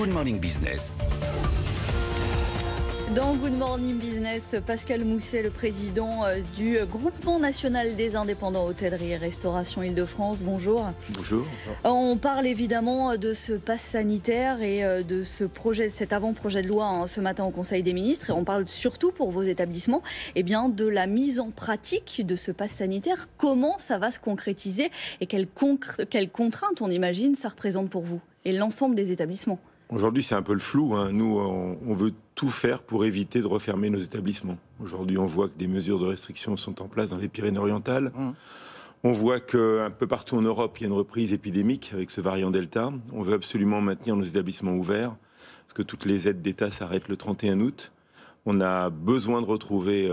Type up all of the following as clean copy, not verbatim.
Good Morning Business. Dans Good Morning Business, Pascal Mousset, le président du Groupement National des Indépendants Hôtellerie et Restauration Île-de-France. Bonjour. Bonjour. On parle évidemment de ce pass sanitaire et de cet avant-projet de loi ce matin au Conseil des ministres. Et on parle surtout pour vos établissements de la mise en pratique de ce pass sanitaire. Comment ça va se concrétiser et quelles contraintes, on imagine, ça représente pour vous et l'ensemble des établissements? Aujourd'hui, c'est un peu le flou. Nous, on veut tout faire pour éviter de refermer nos établissements. Aujourd'hui, on voit que des mesures de restriction sont en place dans les Pyrénées-Orientales. On voit qu'un peu partout en Europe, il y a une reprise épidémique avec ce variant Delta. On veut absolument maintenir nos établissements ouverts parce que toutes les aides d'État s'arrêtent le 31 août. On a besoin de retrouver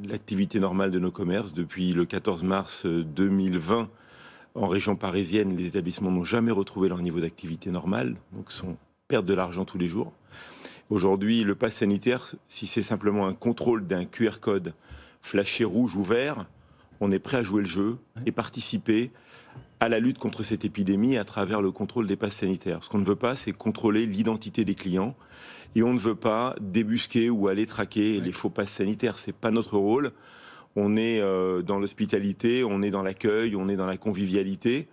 l'activité normale de nos commerces. Depuis le 14 mars 2020, en région parisienne, les établissements n'ont jamais retrouvé leur niveau d'activité normale, donc perdent de l'argent tous les jours. Aujourd'hui, le pass sanitaire, si c'est simplement un contrôle d'un QR code flashé rouge ou vert, on est prêt à jouer le jeu et participer à la lutte contre cette épidémie à travers le contrôle des passes sanitaires. Ce qu'on ne veut pas, c'est contrôler l'identité des clients et on ne veut pas débusquer ou aller traquer les faux passes sanitaires. C'est pas notre rôle. On est dans l'hospitalité, on est dans l'accueil, on est dans la convivialité.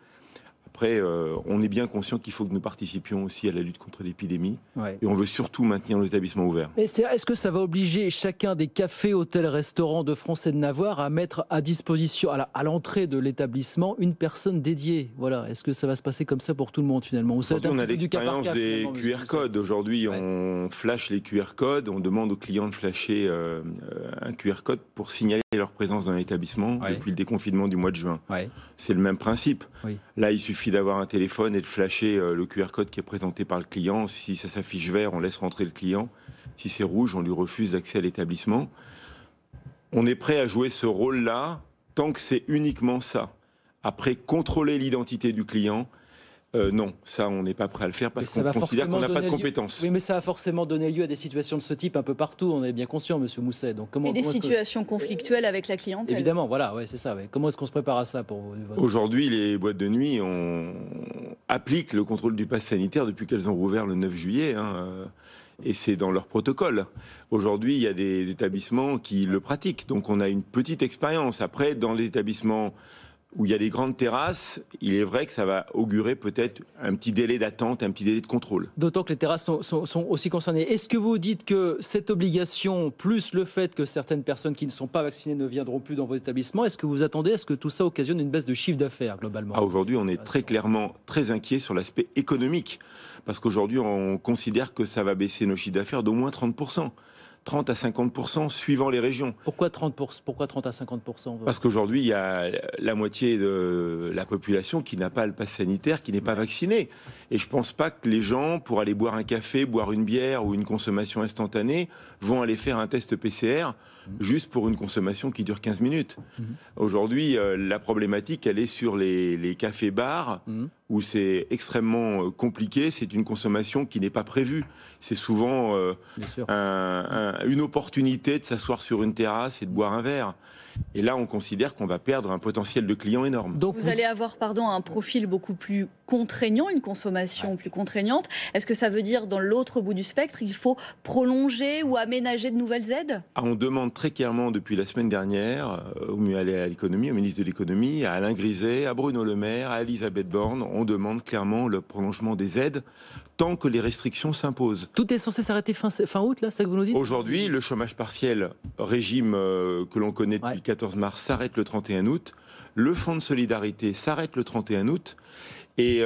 Après, on est bien conscient qu'il faut que nous participions aussi à la lutte contre l'épidémie. Et on veut surtout maintenir nos établissements ouverts. Mais est-ce que ça va obliger chacun des cafés, hôtels, restaurants de France et de Navarre à mettre à disposition, à l'entrée de l'établissement, une personne dédiée? Voilà. Est-ce que ça va se passer comme ça pour tout le monde finalement? Aujourd'hui, on a l'expérience des QR codes. Aujourd'hui, on flash les QR codes. On demande aux clients de flasher un QR code pour signaler leur présence dans l'établissement depuis le déconfinement du mois de juin. C'est le même principe. Là, il suffit d'avoir un téléphone et de flasher le QR code qui est présenté par le client. Si ça s'affiche vert, on laisse rentrer le client. Si c'est rouge, on lui refuse l'accès à l'établissement. On est prêt à jouer ce rôle-là tant que c'est uniquement ça. Après, contrôler l'identité du client, non, ça on n'est pas prêt à le faire parce qu'on considère qu'on n'a pas de compétences. Oui, mais ça a forcément donné lieu à des situations de ce type un peu partout, on est bien conscient, Monsieur Mousset. Donc, et des situations conflictuelles avec la clientèle. Évidemment, voilà, c'est ça. Comment est-ce qu'on se prépare à ça pour vous? Aujourd'hui, les boîtes de nuit appliquent le contrôle du pass sanitaire depuis qu'elles ont rouvert le 9 juillet. Et c'est dans leur protocole. Aujourd'hui, il y a des établissements qui le pratiquent. Donc on a une petite expérience. Après, dans les établissements où il y a des grandes terrasses, il est vrai que ça va augurer peut-être un petit délai d'attente, un petit délai de contrôle. D'autant que les terrasses sont aussi concernées. Est-ce que vous dites que cette obligation, plus le fait que certaines personnes qui ne sont pas vaccinées ne viendront plus dans vos établissements, est-ce que vous attendez, est-ce que tout ça occasionne une baisse de chiffre d'affaires globalement? Aujourd'hui, on est très clairement très inquiet sur l'aspect économique. Parce qu'aujourd'hui, on considère que ça va baisser nos chiffres d'affaires d'au moins 30%. 30 à 50% suivant les régions. Pourquoi 30 à 50%? Parce qu'aujourd'hui, il y a la moitié de la population qui n'a pas le pass sanitaire, qui n'est pas vaccinée. Et je ne pense pas que les gens, pour aller boire un café, boire une bière ou une consommation instantanée, vont aller faire un test PCR juste pour une consommation qui dure 15 minutes. Aujourd'hui, la problématique, elle est sur les cafés-bars, où c'est extrêmement compliqué. C'est une consommation qui n'est pas prévue. C'est souvent une opportunité de s'asseoir sur une terrasse et de boire un verre. Et là, on considère qu'on va perdre un potentiel de clients énorme. Donc vous allez avoir un profil beaucoup plus contraignant, une consommation plus contraignante. Est-ce que ça veut dire, dans l'autre bout du spectre, il faut prolonger ou aménager de nouvelles aides? On demande très clairement depuis la semaine dernière au ministre de l'économie, à Alain Griset, à Bruno Le Maire, à Elisabeth Borne, on demande clairement le prolongement des aides tant que les restrictions s'imposent. Tout est censé s'arrêter fin août, là, c'est ça que vous nous dites? Aujourd'hui, le chômage partiel, régime que l'on connaît depuis le 14 mars, s'arrête le 31 août. Le fonds de solidarité s'arrête le 31 août. Et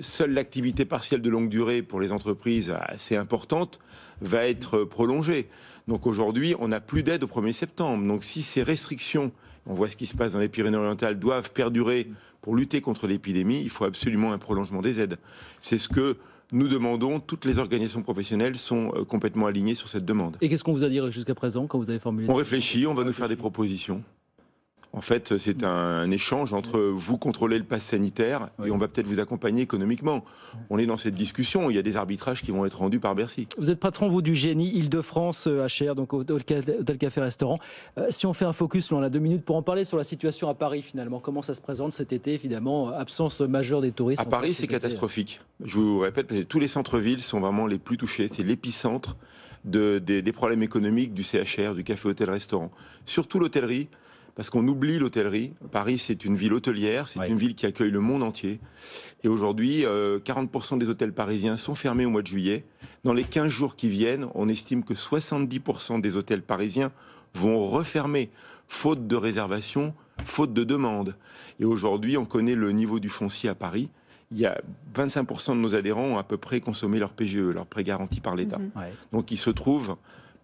seule l'activité partielle de longue durée pour les entreprises assez importantes va être prolongée. Donc aujourd'hui, on n'a plus d'aide au 1er septembre. Donc si ces restrictions, on voit ce qui se passe dans les Pyrénées-Orientales, doivent perdurer pour lutter contre l'épidémie, il faut absolument un prolongement des aides. C'est ce que nous demandons. Toutes les organisations professionnelles sont complètement alignées sur cette demande. Et qu'est-ce qu'on vous a dit jusqu'à présent quand vous avez formulé ça? On réfléchit, on va nous faire des propositions. En fait, c'est un échange entre vous contrôlez le pass sanitaire et on va peut-être vous accompagner économiquement. On est dans cette discussion, il y a des arbitrages qui vont être rendus par Bercy. Vous êtes patron, vous, du GNI Île-de-France HR, donc Hôtel Café Restaurant. Si on fait un focus, on a 2 minutes pour en parler sur la situation à Paris finalement. Comment ça se présente cet été, évidemment, absence majeure des touristes. À Paris, c'est catastrophique. Je vous répète, tous les centres-villes sont vraiment les plus touchés. C'est l'épicentre des problèmes économiques du CHR, du café hôtel restaurant. Surtout l'hôtellerie. Parce qu'on oublie l'hôtellerie. Paris, c'est une ville hôtelière, c'est une ville qui accueille le monde entier. Et aujourd'hui, 40% des hôtels parisiens sont fermés au mois de juillet. Dans les 15 jours qui viennent, on estime que 70% des hôtels parisiens vont refermer, faute de réservation, faute de demande. Et aujourd'hui, on connaît le niveau du foncier à Paris. Il y a 25% de nos adhérents ont à peu près consommé leur PGE, leur prêt garanti par l'État. Donc ils se trouvent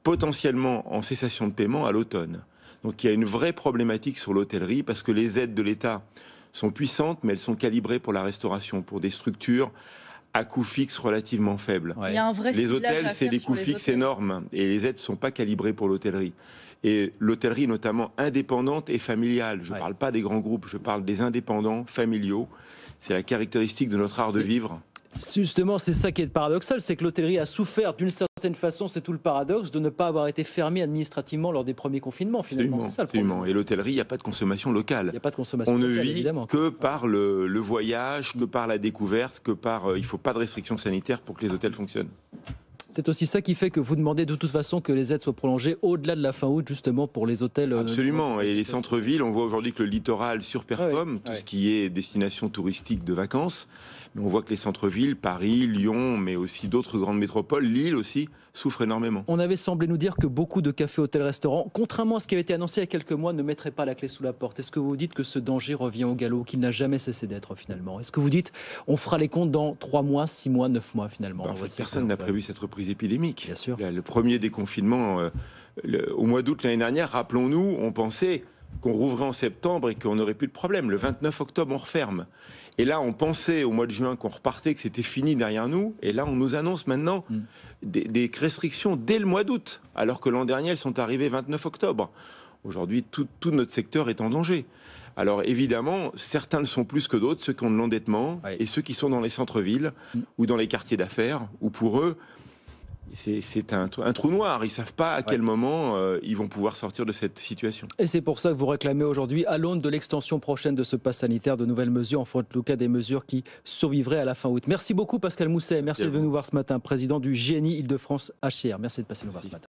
potentiellement en cessation de paiement à l'automne. Donc il y a une vraie problématique sur l'hôtellerie parce que les aides de l'État sont puissantes, mais elles sont calibrées pour la restauration, pour des structures à coûts fixes relativement faibles. Il y a un vrai les hôtels, c'est des coûts fixes énormes et les aides ne sont pas calibrées pour l'hôtellerie. Et l'hôtellerie, notamment indépendante et familiale. Je ne parle pas des grands groupes, je parle des indépendants, familiaux. C'est la caractéristique de notre art de vivre. Justement, c'est ça qui est paradoxal, c'est que l'hôtellerie a souffert d'une certaine façon, c'est tout le paradoxe, de ne pas avoir été fermée administrativement lors des premiers confinements, finalement. C'est ça le problème. Et l'hôtellerie, il n'y a pas de consommation locale. Il n'y a pas de consommation locale, évidemment. On ne vit que par le voyage, que par la découverte, que par... il ne faut pas de restrictions sanitaires pour que les hôtels fonctionnent. C'est aussi ça qui fait que vous demandez de toute façon que les aides soient prolongées au-delà de la fin août, justement, pour les hôtels. Absolument. Et les centres-villes, on voit aujourd'hui que le littoral surperforme, tout ce qui est destination touristique de vacances. Mais on voit que les centres-villes, Paris, Lyon, mais aussi d'autres grandes métropoles, Lille aussi, souffrent énormément. On avait semblé nous dire que beaucoup de cafés, hôtels, restaurants, contrairement à ce qui avait été annoncé il y a quelques mois, ne mettraient pas la clé sous la porte. Est-ce que vous dites que ce danger revient au galop, qu'il n'a jamais cessé d'être finalement? Est-ce que vous dites on fera les comptes dans 3 mois, 6 mois, 9 mois finalement? En fait, personne n'a prévu cette reprise épidémique. Bien sûr. Le premier déconfinement, au mois d'août l'année dernière, rappelons-nous, on pensait qu'on rouvrait en septembre et qu'on n'aurait plus de problème. Le 29 octobre, on referme. Et là, on pensait au mois de juin qu'on repartait, que c'était fini derrière nous. Et là, on nous annonce maintenant des restrictions dès le mois d'août, alors que l'an dernier, elles sont arrivées 29 octobre. Aujourd'hui, tout notre secteur est en danger. Alors évidemment, certains le sont plus que d'autres, ceux qui ont de l'endettement et ceux qui sont dans les centres-villes ou dans les quartiers d'affaires, où pour eux, c'est un trou noir. Ils ne savent pas à quel moment ils vont pouvoir sortir de cette situation. Et c'est pour ça que vous réclamez aujourd'hui, à l'aune de l'extension prochaine de ce pass sanitaire, de nouvelles mesures, enfin en tout cas des mesures qui survivraient à la fin août. Merci beaucoup Pascal Mousset, merci de venir nous voir ce matin, président du GNI Île-de-France HR. Merci de passer nous voir ce matin.